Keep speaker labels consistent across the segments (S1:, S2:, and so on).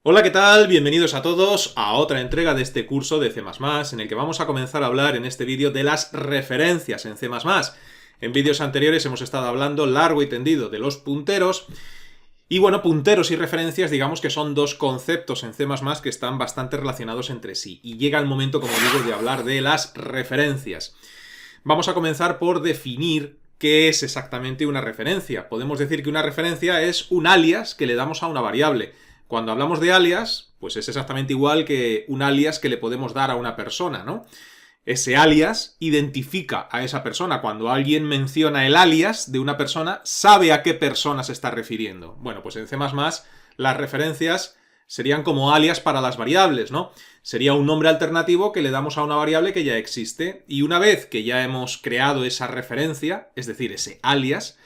S1: Hola, ¿qué tal? Bienvenidos a todos a otra entrega de este curso de C++, en el que vamos a comenzar a hablar en este vídeo de las referencias en C++. En vídeos anteriores hemos estado hablando largo y tendido de los punteros, y bueno, punteros y referencias digamos que son dos conceptos en C++ que están bastante relacionados entre sí, y llega el momento, como digo, de hablar de las referencias. Vamos a comenzar por definir qué es exactamente una referencia. Podemos decir que una referencia es un alias que le damos a una variable. Cuando hablamos de alias, pues es exactamente igual que un alias que le podemos dar a una persona, ¿no? Ese alias identifica a esa persona. Cuando alguien menciona el alias de una persona, sabe a qué persona se está refiriendo. Bueno, pues en C++ las referencias serían como alias para las variables, ¿no? Sería un nombre alternativo que le damos a una variable que ya existe. Y una vez que ya hemos creado esa referencia, es decir, ese alias,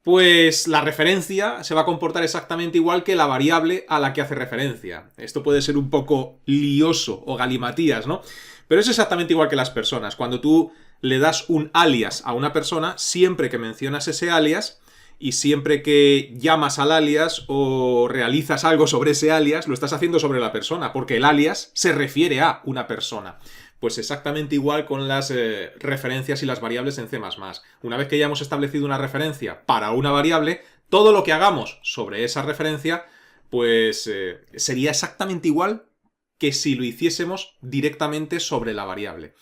S1: pues la referencia se va a comportar exactamente igual que la variable a la que hace referencia. Esto puede ser un poco lioso o galimatías, ¿no? Pero es exactamente igual que las personas. Cuando tú le das un alias a una persona, siempre que mencionas ese alias y siempre que llamas al alias o realizas algo sobre ese alias, lo estás haciendo sobre la persona, porque el alias se refiere a una persona. Pues exactamente igual con las referencias y las variables en C++. Una vez que ya hemos establecido una referencia para una variable, todo lo que hagamos sobre esa referencia, pues sería exactamente igual que si lo hiciésemos directamente sobre la variable.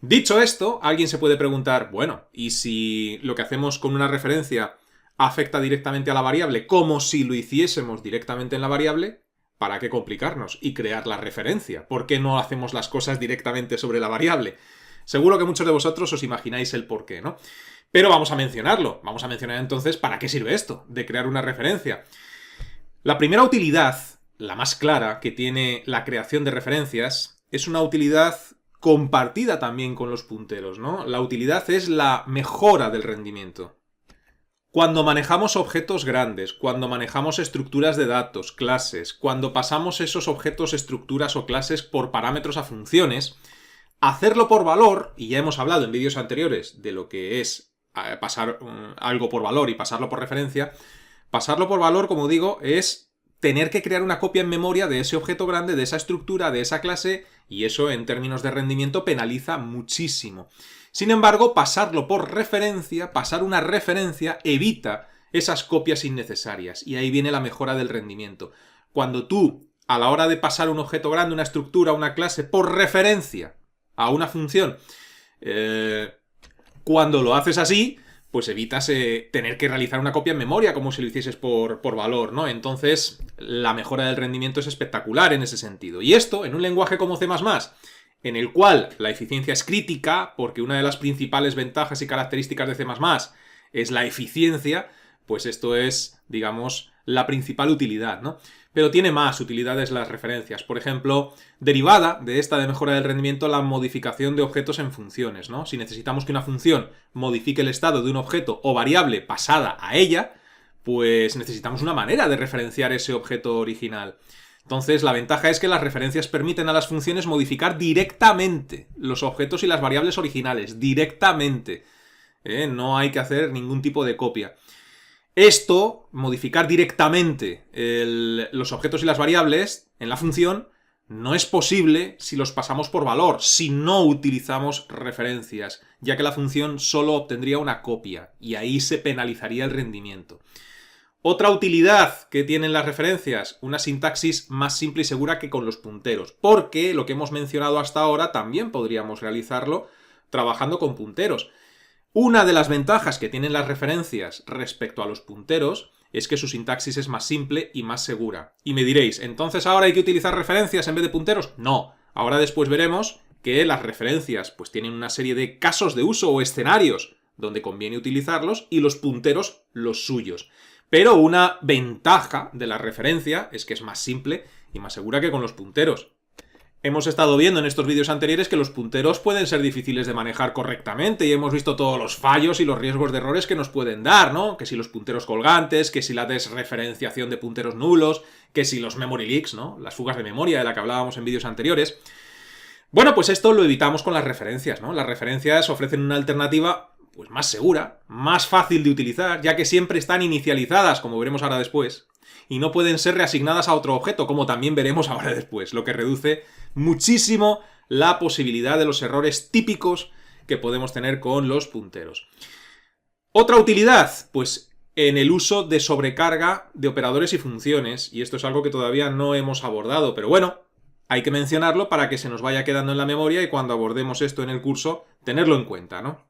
S1: Dicho esto, alguien se puede preguntar, bueno, ¿y si lo que hacemos con una referencia afecta directamente a la variable como si lo hiciésemos directamente en la variable? ¿Para qué complicarnos y crear la referencia? ¿Por qué no hacemos las cosas directamente sobre la variable? Seguro que muchos de vosotros os imagináis el porqué, ¿no? Pero vamos a mencionarlo. Vamos a mencionar entonces para qué sirve esto, de crear una referencia. La primera utilidad, la más clara, que tiene la creación de referencias, es una utilidad compartida también con los punteros, ¿no? La utilidad es la mejora del rendimiento. Cuando manejamos objetos grandes, cuando manejamos estructuras de datos, clases, cuando pasamos esos objetos, estructuras o clases por parámetros a funciones, hacerlo por valor, y ya hemos hablado en vídeos anteriores de lo que es pasar algo por valor y pasarlo por referencia, pasarlo por valor, como digo, es tener que crear una copia en memoria de ese objeto grande, de esa estructura, de esa clase, y eso en términos de rendimiento penaliza muchísimo. Sin embargo, pasarlo por referencia, pasar una referencia, evita esas copias innecesarias, y ahí viene la mejora del rendimiento. Cuando tú, a la hora de pasar un objeto grande, una estructura, una clase, por referencia a una función, cuando lo haces así, pues evitas tener que realizar una copia en memoria como si lo hicieses por valor, ¿no? Entonces, la mejora del rendimiento es espectacular en ese sentido. Y esto, en un lenguaje como C++, en el cual la eficiencia es crítica, porque una de las principales ventajas y características de C++ es la eficiencia, pues esto es, digamos, la principal utilidad, ¿no? Pero tiene más utilidades las referencias. Por ejemplo, derivada de esta de mejora del rendimiento, la modificación de objetos en funciones, ¿no? Si necesitamos que una función modifique el estado de un objeto o variable pasada a ella, pues necesitamos una manera de referenciar ese objeto original. Entonces, la ventaja es que las referencias permiten a las funciones modificar directamente los objetos y las variables originales, directamente. No hay que hacer ningún tipo de copia. Esto, modificar directamente los objetos y las variables en la función, no es posible si los pasamos por valor, si no utilizamos referencias, ya que la función solo obtendría una copia, y ahí se penalizaría el rendimiento. Otra utilidad que tienen las referencias, una sintaxis más simple y segura que con los punteros, porque lo que hemos mencionado hasta ahora también podríamos realizarlo trabajando con punteros. Una de las ventajas que tienen las referencias respecto a los punteros es que su sintaxis es más simple y más segura. Y me diréis, ¿entonces ahora hay que utilizar referencias en vez de punteros? No, ahora después veremos que las referencias pues tienen una serie de casos de uso o escenarios donde conviene utilizarlos y los punteros los suyos. Pero una ventaja de la referencia es que es más simple y más segura que con los punteros. Hemos estado viendo en estos vídeos anteriores que los punteros pueden ser difíciles de manejar correctamente y hemos visto todos los fallos y los riesgos de errores que nos pueden dar, ¿no? Que si los punteros colgantes, que si la desreferenciación de punteros nulos, que si los memory leaks, ¿no? Las fugas de memoria de la que hablábamos en vídeos anteriores. Bueno, pues esto lo evitamos con las referencias, ¿no? Las referencias ofrecen una alternativa pues más segura, más fácil de utilizar, ya que siempre están inicializadas, como veremos ahora después, y no pueden ser reasignadas a otro objeto, como también veremos ahora después, lo que reduce muchísimo la posibilidad de los errores típicos que podemos tener con los punteros. Otra utilidad, pues en el uso de sobrecarga de operadores y funciones, y esto es algo que todavía no hemos abordado, pero bueno, hay que mencionarlo para que se nos vaya quedando en la memoria y cuando abordemos esto en el curso, tenerlo en cuenta, ¿no?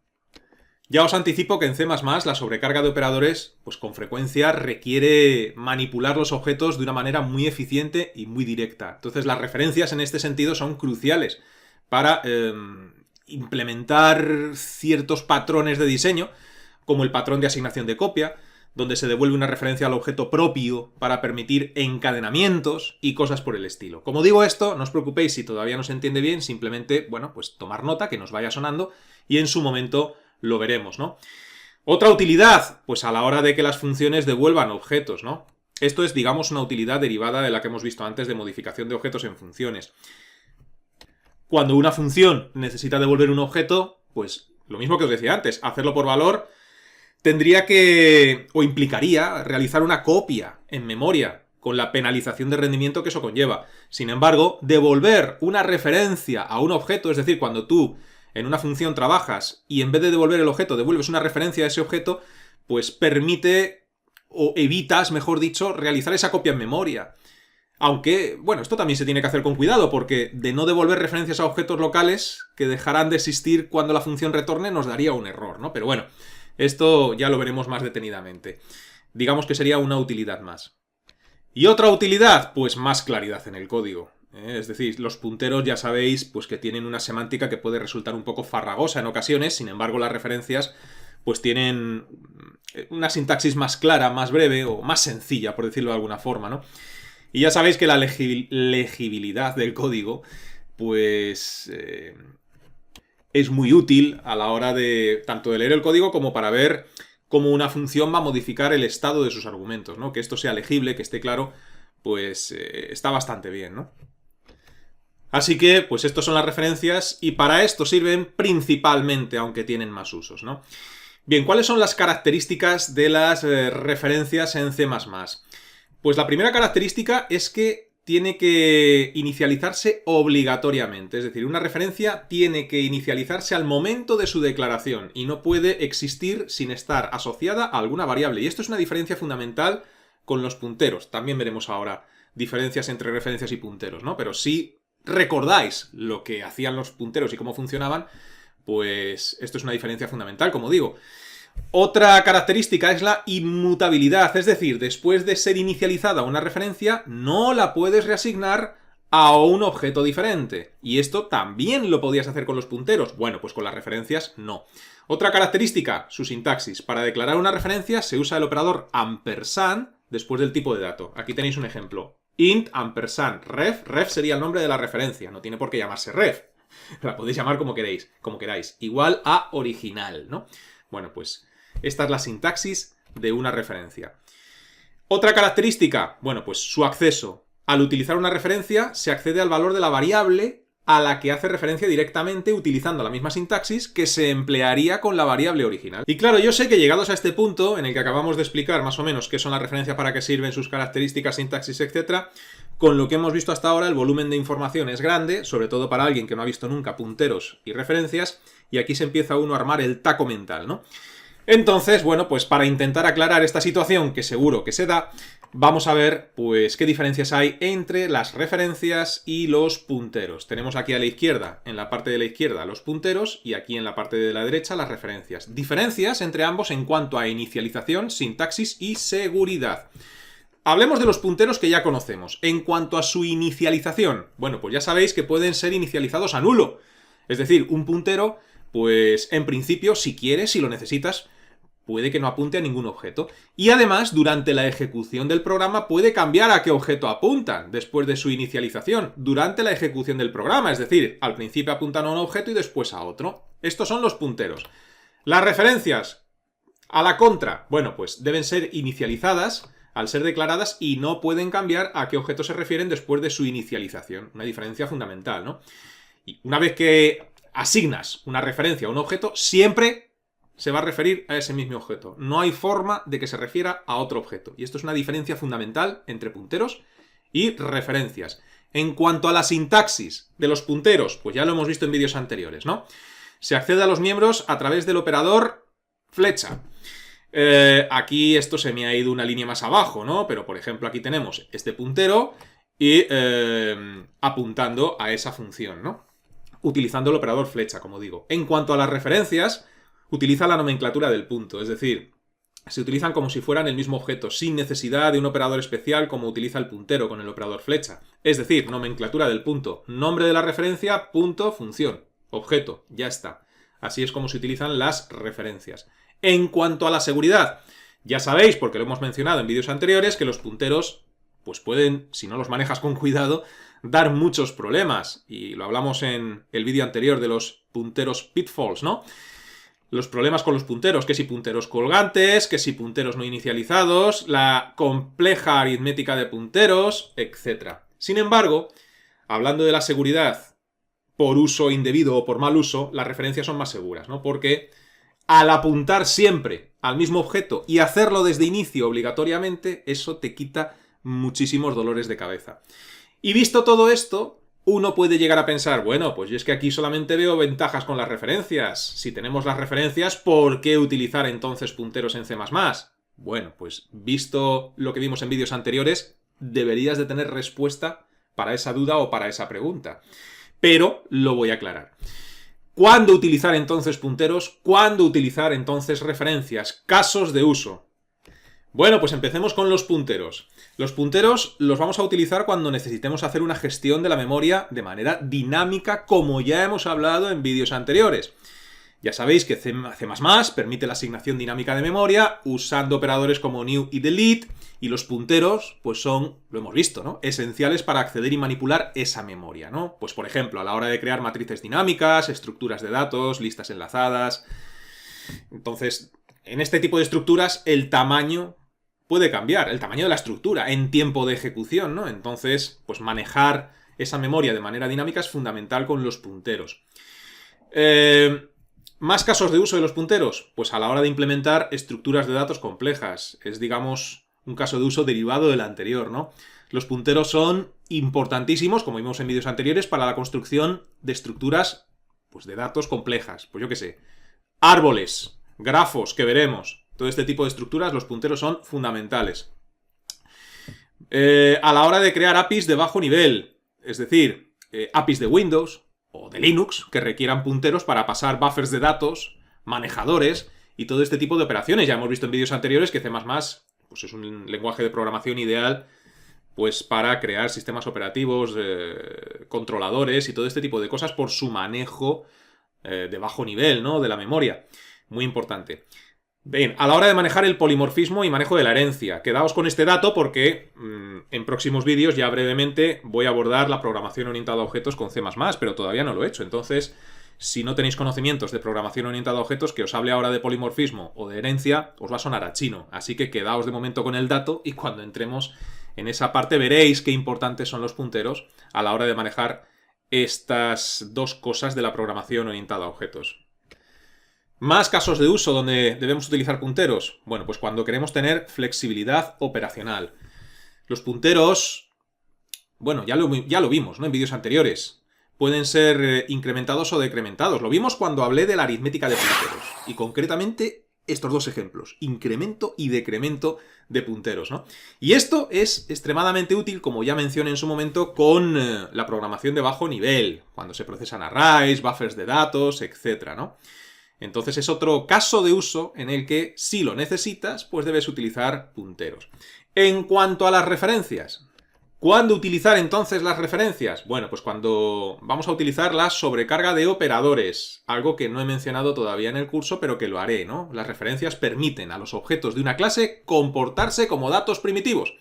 S1: Ya os anticipo que en C++ la sobrecarga de operadores, pues con frecuencia requiere manipular los objetos de una manera muy eficiente y muy directa. Entonces las referencias en este sentido son cruciales para implementar ciertos patrones de diseño, como el patrón de asignación de copia, donde se devuelve una referencia al objeto propio para permitir encadenamientos y cosas por el estilo. Como digo esto, no os preocupéis si todavía no se entiende bien, simplemente, bueno, pues tomar nota, que nos vaya sonando, y en su momento lo veremos, ¿no? Otra utilidad, pues a la hora de que las funciones devuelvan objetos, ¿no? Esto es, digamos, una utilidad derivada de la que hemos visto antes de modificación de objetos en funciones. Cuando una función necesita devolver un objeto, pues lo mismo que os decía antes, hacerlo por valor tendría que, o implicaría, realizar una copia en memoria, con la penalización de rendimiento que eso conlleva. Sin embargo, devolver una referencia a un objeto, es decir, cuando tú en una función trabajas y en vez de devolver el objeto devuelves una referencia a ese objeto, pues permite, o evitas, mejor dicho, realizar esa copia en memoria. Aunque, bueno, esto también se tiene que hacer con cuidado, porque de no devolver referencias a objetos locales que dejarán de existir cuando la función retorne nos daría un error, ¿no? Pero bueno, esto ya lo veremos más detenidamente. Digamos que sería una utilidad más. Y otra utilidad, pues más claridad en el código. Es decir, los punteros ya sabéis pues que tienen una semántica que puede resultar un poco farragosa en ocasiones, sin embargo las referencias pues tienen una sintaxis más clara, más breve o más sencilla, por decirlo de alguna forma, ¿no? Y ya sabéis que la legibilidad del código pues es muy útil a la hora de tanto de leer el código como para ver cómo una función va a modificar el estado de sus argumentos, ¿no? Que esto sea legible, que esté claro, pues está bastante bien, ¿no? Así que, pues estas son las referencias y para esto sirven principalmente, aunque tienen más usos, ¿no? Bien, ¿cuáles son las características de las referencias en C++? Pues la primera característica es que tiene que inicializarse obligatoriamente, es decir, una referencia tiene que inicializarse al momento de su declaración y no puede existir sin estar asociada a alguna variable. Y esto es una diferencia fundamental con los punteros. También veremos ahora diferencias entre referencias y punteros, ¿no? Pero si recordáis lo que hacían los punteros y cómo funcionaban, pues esto es una diferencia fundamental, como digo. Otra característica es la inmutabilidad, es decir, después de ser inicializada una referencia, no la puedes reasignar a un objeto diferente. Y esto también lo podías hacer con los punteros. Bueno, pues con las referencias no. Otra característica, su sintaxis. Para declarar una referencia se usa el operador ampersand después del tipo de dato. Aquí tenéis un ejemplo. Int ampersand ref. Ref sería el nombre de la referencia, no tiene por qué llamarse ref. La podéis llamar como queráis. Igual a original, ¿no? Bueno, pues esta es la sintaxis de una referencia. Otra característica, bueno, pues su acceso. Al utilizar una referencia se accede al valor de la variable a la que hace referencia directamente utilizando la misma sintaxis que se emplearía con la variable original. Y claro, yo sé que llegados a este punto, en el que acabamos de explicar más o menos qué son las referencias, para qué sirven, sus características, sintaxis, etc., con lo que hemos visto hasta ahora, el volumen de información es grande, sobre todo para alguien que no ha visto nunca punteros y referencias, y aquí se empieza uno a armar el taco mental, ¿no? Entonces, bueno, pues para intentar aclarar esta situación, que seguro que se da, vamos a ver, pues, qué diferencias hay entre las referencias y los punteros. Tenemos aquí a la izquierda, en la parte de la izquierda, los punteros, y aquí en la parte de la derecha, las referencias. Diferencias entre ambos en cuanto a inicialización, sintaxis y seguridad. Hablemos de los punteros que ya conocemos. En cuanto a su inicialización, bueno, pues ya sabéis que pueden ser inicializados a nulo. Es decir, un puntero, pues en principio, si quieres, si lo necesitas, puede que no apunte a ningún objeto. Y además, durante la ejecución del programa puede cambiar a qué objeto apuntan después de su inicialización, durante la ejecución del programa. Es decir, al principio apuntan a un objeto y después a otro. Estos son los punteros. Las referencias, a la contra, bueno, pues deben ser inicializadas al ser declaradas y no pueden cambiar a qué objeto se refieren después de su inicialización. Una diferencia fundamental, ¿no? Y una vez que asignas una referencia a un objeto, siempre se va a referir a ese mismo objeto. No hay forma de que se refiera a otro objeto. Y esto es una diferencia fundamental entre punteros y referencias. En cuanto a la sintaxis de los punteros, pues ya lo hemos visto en vídeos anteriores, ¿no? Se accede a los miembros a través del operador flecha. Aquí esto se me ha ido una línea más abajo, ¿no? Pero, por ejemplo, aquí tenemos este puntero y apuntando a esa función, ¿no? Utilizando el operador flecha, como digo. En cuanto a las referencias, utiliza la nomenclatura del punto, es decir, se utilizan como si fueran el mismo objeto, sin necesidad de un operador especial como utiliza el puntero con el operador flecha. Es decir, nomenclatura del punto, nombre de la referencia, punto, función, objeto, ya está. Así es como se utilizan las referencias. En cuanto a la seguridad, ya sabéis, porque lo hemos mencionado en vídeos anteriores, que los punteros pues pueden, si no los manejas con cuidado, dar muchos problemas. Y lo hablamos en el vídeo anterior de los punteros pitfalls, ¿no? Los problemas con los punteros, que si punteros colgantes, que si punteros no inicializados, la compleja aritmética de punteros, etc. Sin embargo, hablando de la seguridad por uso indebido o por mal uso, las referencias son más seguras, ¿no? Porque al apuntar siempre al mismo objeto y hacerlo desde inicio obligatoriamente, eso te quita muchísimos dolores de cabeza. Y visto todo esto, uno puede llegar a pensar, bueno, pues yo es que aquí solamente veo ventajas con las referencias. Si tenemos las referencias, ¿por qué utilizar entonces punteros en C++? Bueno, pues visto lo que vimos en vídeos anteriores, deberías de tener respuesta para esa duda o para esa pregunta. Pero lo voy a aclarar. ¿Cuándo utilizar entonces punteros? ¿Cuándo utilizar entonces referencias? Casos de uso. Bueno, pues empecemos con los punteros. Los punteros los vamos a utilizar cuando necesitemos hacer una gestión de la memoria de manera dinámica, como ya hemos hablado en vídeos anteriores. Ya sabéis que C++ permite la asignación dinámica de memoria usando operadores como new y delete, y los punteros pues son, lo hemos visto, ¿no?, esenciales para acceder y manipular esa memoria, ¿no? Pues por ejemplo, a la hora de crear matrices dinámicas, estructuras de datos, listas enlazadas. Entonces, en este tipo de estructuras el tamaño puede cambiar, el tamaño de la estructura en tiempo de ejecución, ¿no? Entonces, pues manejar esa memoria de manera dinámica es fundamental con los punteros. ¿Más casos de uso de los punteros? Pues a la hora de implementar estructuras de datos complejas. Es, digamos, un caso de uso derivado del anterior, ¿no? Los punteros son importantísimos, como vimos en vídeos anteriores, para la construcción de estructuras, pues, de datos complejas. Pues yo qué sé, árboles, grafos, que veremos. Todo este tipo de estructuras, los punteros son fundamentales. A la hora de crear APIs de bajo nivel, es decir, APIs de Windows o de Linux, que requieran punteros para pasar buffers de datos, manejadores y todo este tipo de operaciones. Ya hemos visto en vídeos anteriores que C++ pues es un lenguaje de programación ideal pues para crear sistemas operativos, controladores y todo este tipo de cosas por su manejo de bajo nivel, ¿no?, de la memoria. Muy importante. Bien, a la hora de manejar el polimorfismo y manejo de la herencia, quedaos con este dato porque en próximos vídeos ya brevemente voy a abordar la programación orientada a objetos con C++, pero todavía no lo he hecho. Entonces, si no tenéis conocimientos de programación orientada a objetos, que os hable ahora de polimorfismo o de herencia, os va a sonar a chino. Así que quedaos de momento con el dato y cuando entremos en esa parte veréis qué importantes son los punteros a la hora de manejar estas dos cosas de la programación orientada a objetos. ¿Más casos de uso donde debemos utilizar punteros? Bueno, pues cuando queremos tener flexibilidad operacional. Los punteros, bueno, ya lo vimos, ¿no?, en vídeos anteriores. Pueden ser incrementados o decrementados. Lo vimos cuando hablé de la aritmética de punteros. Y concretamente estos dos ejemplos, incremento y decremento de punteros, ¿no? Y esto es extremadamente útil, como ya mencioné en su momento, con la programación de bajo nivel, cuando se procesan arrays, buffers de datos, etc., ¿no? Entonces es otro caso de uso en el que, si lo necesitas, pues debes utilizar punteros. En cuanto a las referencias, ¿cuándo utilizar entonces las referencias? Bueno, pues cuando vamos a utilizar la sobrecarga de operadores, algo que no he mencionado todavía en el curso, pero que lo haré, ¿no? Las referencias permiten a los objetos de una clase comportarse como datos primitivos.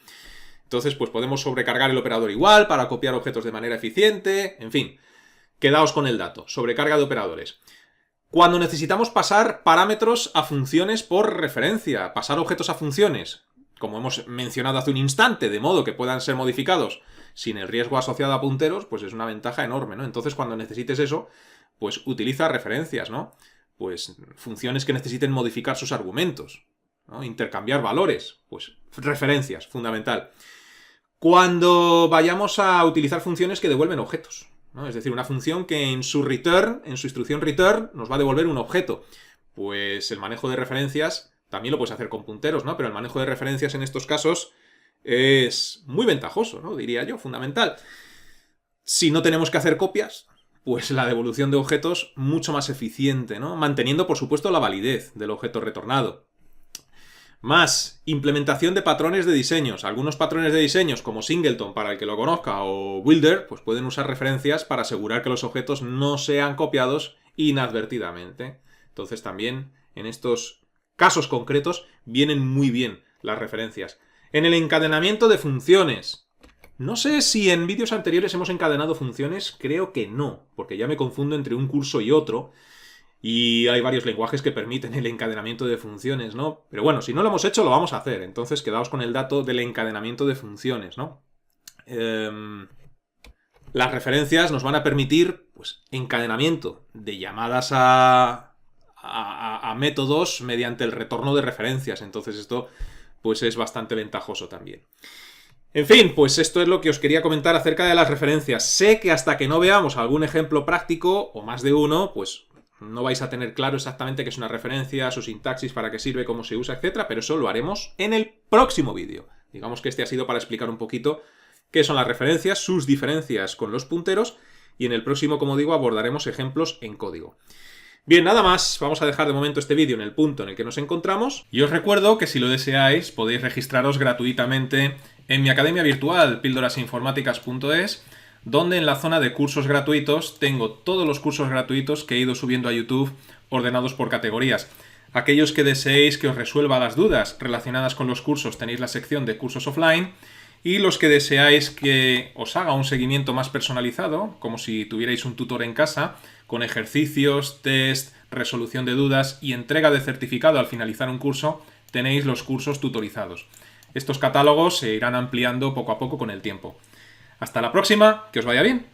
S1: Entonces, pues podemos sobrecargar el operador igual para copiar objetos de manera eficiente, en fin. Quedaos con el dato, sobrecarga de operadores. Cuando necesitamos pasar parámetros a funciones por referencia, pasar objetos a funciones, como hemos mencionado hace un instante, de modo que puedan ser modificados sin el riesgo asociado a punteros, pues es una ventaja enorme, ¿no? Entonces, cuando necesites eso, pues utiliza referencias, ¿no? Pues funciones que necesiten modificar sus argumentos, ¿no? Intercambiar valores, pues referencias, fundamental. Cuando vayamos a utilizar funciones que devuelven objetos, ¿no? Es decir, una función que en su return, en su instrucción return, nos va a devolver un objeto. Pues el manejo de referencias también lo puedes hacer con punteros, ¿no? Pero el manejo de referencias en estos casos es muy ventajoso, ¿no? Diría yo, fundamental. Si no tenemos que hacer copias, pues la devolución de objetos mucho más eficiente, ¿no? Manteniendo, por supuesto, la validez del objeto retornado. Más, implementación de patrones de diseños. Algunos patrones de diseños, como Singleton, para el que lo conozca, o Builder, pues pueden usar referencias para asegurar que los objetos no sean copiados inadvertidamente. Entonces también, en estos casos concretos, vienen muy bien las referencias. En el encadenamiento de funciones. No sé si en vídeos anteriores hemos encadenado funciones, creo que no, porque ya me confundo entre un curso y otro. Y hay varios lenguajes que permiten el encadenamiento de funciones, ¿no? Pero bueno, si no lo hemos hecho, lo vamos a hacer. Entonces, quedaos con el dato del encadenamiento de funciones, ¿no? Las referencias nos van a permitir, pues, encadenamiento de llamadas a métodos mediante el retorno de referencias. Entonces, esto, pues, es bastante ventajoso también. En fin, pues esto es lo que os quería comentar acerca de las referencias. Sé que hasta que no veamos algún ejemplo práctico, o más de uno, pues no vais a tener claro exactamente qué es una referencia, su sintaxis, para qué sirve, cómo se usa, etc. Pero eso lo haremos en el próximo vídeo. Digamos que este ha sido para explicar un poquito qué son las referencias, sus diferencias con los punteros, y en el próximo, como digo, abordaremos ejemplos en código. Bien, nada más, vamos a dejar de momento este vídeo en el punto en el que nos encontramos. Y os recuerdo que si lo deseáis, podéis registraros gratuitamente en mi academia virtual, píldorasinformáticas.es, donde en la zona de cursos gratuitos tengo todos los cursos gratuitos que he ido subiendo a YouTube ordenados por categorías. Aquellos que deseéis que os resuelva las dudas relacionadas con los cursos tenéis la sección de cursos offline, y los que deseáis que os haga un seguimiento más personalizado, como si tuvierais un tutor en casa, con ejercicios, test, resolución de dudas y entrega de certificado al finalizar un curso, tenéis los cursos tutorizados. Estos catálogos se irán ampliando poco a poco con el tiempo. Hasta la próxima, que os vaya bien.